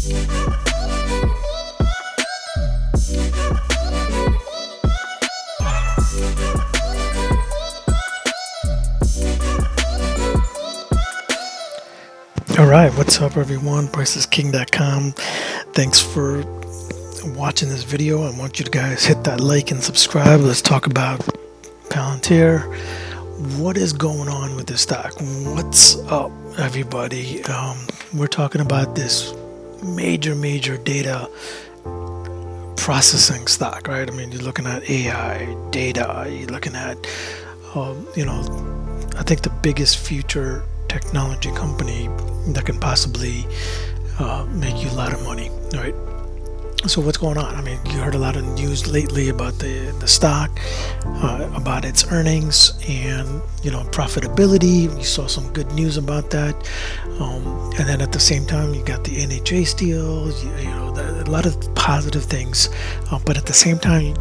Alright, what's up everyone? PriceIsKing.com. Thanks for watching this video. I want you to guys hit that like and subscribe. Let's talk about Palantir. What is going on with this stock? What's up, everybody? We're talking about this major data processing stock, right? I mean, you're looking at AI, data, you're looking at, I think the biggest future technology company that can possibly make you a lot of money, right? So what's going on? I mean, you heard a lot of news lately about the stock, about its earnings and profitability. You saw some good news about that, and then at the same time you got the NHA deals, a lot of positive things, but at the same time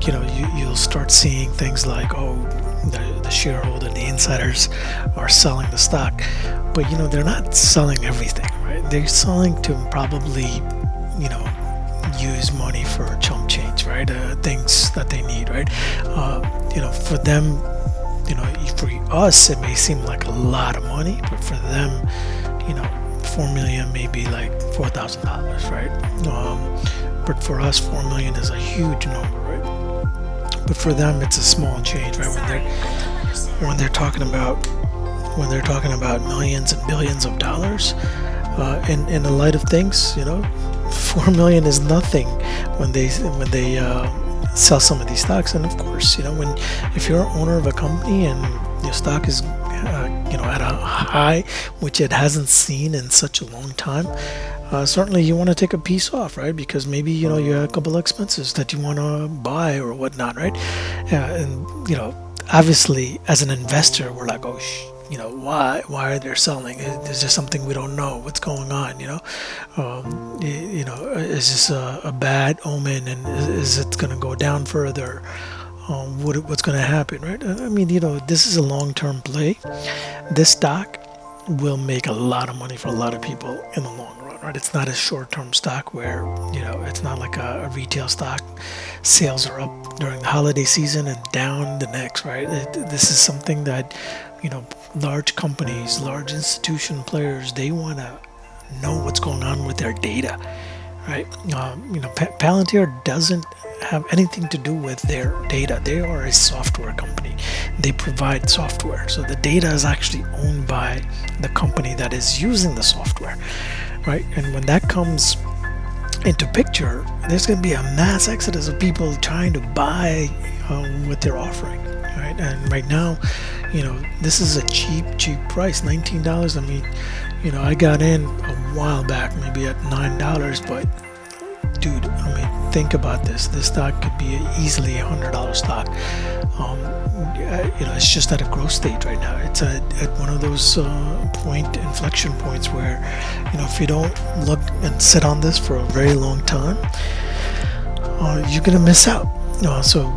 you'll start seeing things like, the shareholder, the insiders are selling the stock, but they're not selling everything, right? They're selling to probably use money for chump change, right? Things that they need, right? For them, for us it may seem like a lot of money, but for them, 4 million may be like $4,000, right? But for us, 4 million is a huge number, right? But for them, it's a small change, right? When they're talking about millions and billions of dollars, in the light of things, 4 million is nothing when they sell some of these stocks. And of course, if you're an owner of a company and your stock is at a high which it hasn't seen in such a long time, certainly you want to take a piece off, right? Because maybe you have a couple of expenses that you want to buy or whatnot, right? And obviously as an investor we're like, why are they selling? Is there something we don't know? What's going on? Is this a bad omen, and is it going to go down further? What's going to happen, right? I mean, this is a long-term play. This stock will make a lot of money for a lot of people in the long run, right? It's not a short-term stock where it's not like a retail stock. Sales are up during the holiday season and down the next, right? This is something that large companies, large institution players, they want to know what's going on with their data, right? Palantir doesn't have anything to do with their data. They are a software company. They provide software, so the data is actually owned by the company that is using the software, right? And when that comes into picture, there's going to be a mass exodus of people trying to buy what they're offering, right? And right now, this is a cheap price, $19. I mean, I got in a while back, maybe at $9, but dude, I mean, think about this. This stock could be easily $100 stock. It's just at a growth stage right now. It's at one of those inflection points where, if you don't look and sit on this for a very long time, you're gonna miss out. So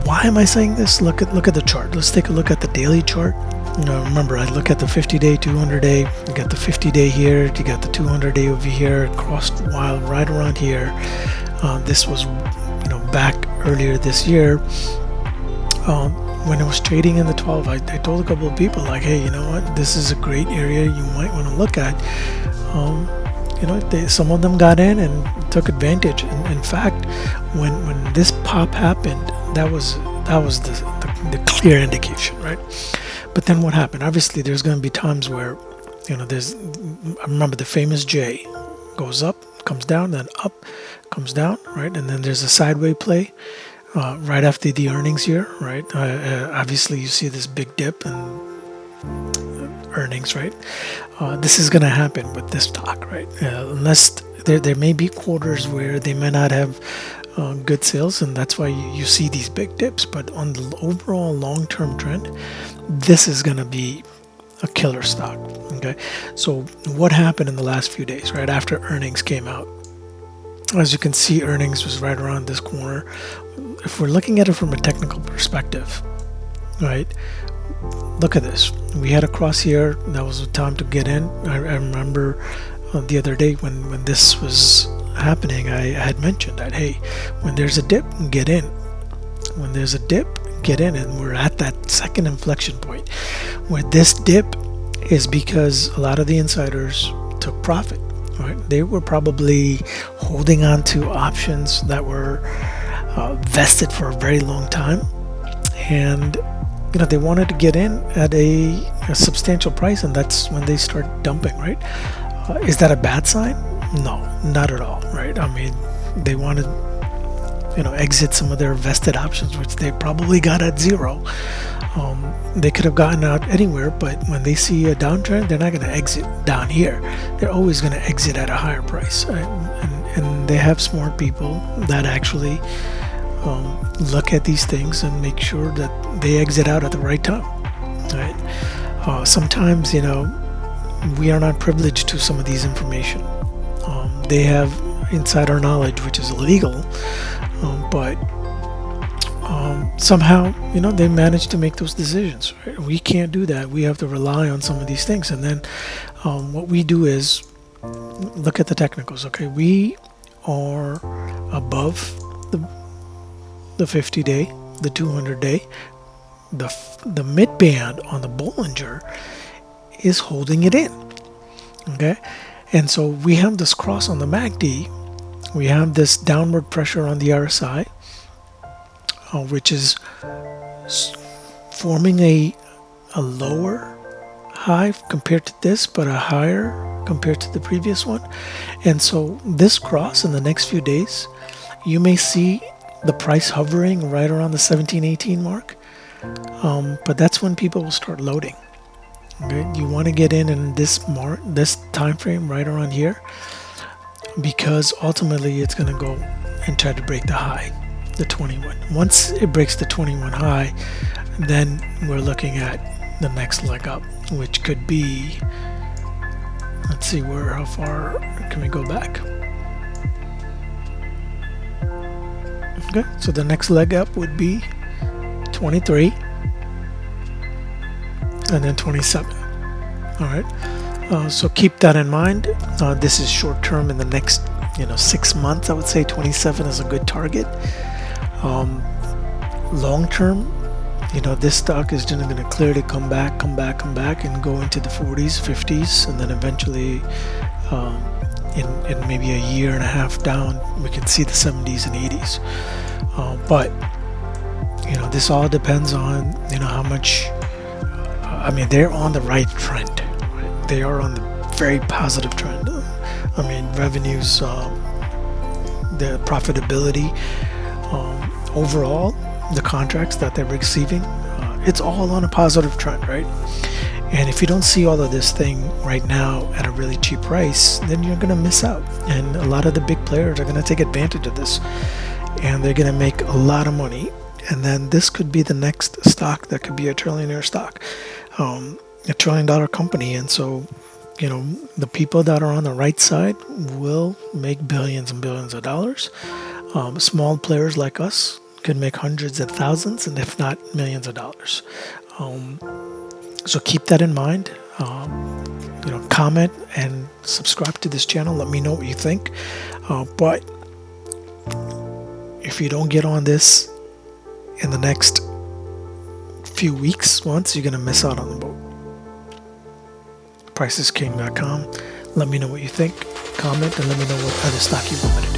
why am I saying this? Look at the chart. Let's take a look at the daily chart. Remember, I look at the 50-day, 200-day. You got the 50-day here. You got the 200-day over here. Crossed wild right around here. This was, back earlier this year. When it was trading in the 12, I told a couple of people, like, hey, you know what? This is a great area you might want to look at. Some of them got in and took advantage. And in fact, when this pop happened, that was the clear indication, right? But then what happened? Obviously, there's going to be times where, I remember the famous J goes up, comes down, then up, comes down, right? And then there's a sideways play right after the earnings here, right? Obviously, you see this big dip in earnings, right? This is going to happen with this stock, right? Unless there may be quarters where they may not have good sales, and that's why you see these big dips. But on the overall long-term trend, this is going to be a killer stock. Okay, so what happened in the last few days, right after earnings came out? As you can see, earnings was right around this corner. If we're looking at it from a technical perspective, right, look at this. We had a cross here. That was the time to get in. I remember the other day when this was happening, I had mentioned that, hey, when there's a dip, get in. When there's a dip, get in. And we're at that second inflection point where this dip is because a lot of the insiders took profit, right? They were probably holding on to options that were vested for a very long time, and they wanted to get in at a substantial price, and that's when they start dumping, right? Is that a bad sign? No, not at all, right? I mean, they wanted exit some of their vested options, which they probably got at zero. They could have gotten out anywhere, but when they see a downtrend, they're not going to exit down here. They're always going to exit at a higher price, right? And they have smart people that actually look at these things and make sure that they exit out at the right time, right? Sometimes, we are not privileged to some of these information. They have insider knowledge, which is illegal, but somehow, they manage to make those decisions, right? We can't do that. We have to rely on some of these things. And then what we do is look at the technicals. Okay, we are above the 50-day, the 200-day. The mid band on the Bollinger is holding it in. Okay, and so we have this cross on the MACD. We have this downward pressure on the RSI, which is forming a lower high compared to this, but a higher compared to the previous one. And so this cross in the next few days, you may see the price hovering right around the 17-18 mark, but that's when people will start loading. Okay, you want to get in this time frame right around here, because ultimately it's going to go and try to break the high, the 21. Once it breaks the 21 high, then we're looking at the next leg up, which could be, let's see, how far can we go back? Okay, so the next leg up would be 23 and then 27. All right, so keep that in mind. This is short term. In the next 6 months, I would say 27 is a good target. Long term, this stock is going to clearly come back and go into the 40s, 50s, and then eventually in maybe a year and a half down, we can see the 70s and 80s. But this all depends on how much. I mean, they're on the right trend. Right? They are on the very positive trend. I mean, revenues, the profitability, overall, the contracts that they're receiving, it's all on a positive trend, right? And if you don't see all of this thing right now at a really cheap price, then you're going to miss out. And a lot of the big players are going to take advantage of this, and they're going to make a lot of money. And then this could be the next stock that could be a trillionaire stock, a $1 trillion company. And so, the people that are on the right side will make billions and billions of dollars. Small players like us could make hundreds of thousands, and if not millions of dollars. So keep that in mind. Comment and subscribe to this channel. Let me know what you think. But if you don't get on this in the next few weeks, you're going to miss out on the boat. PriceIsKing.com. Let me know what you think. Comment and let me know what other stock you want me to do.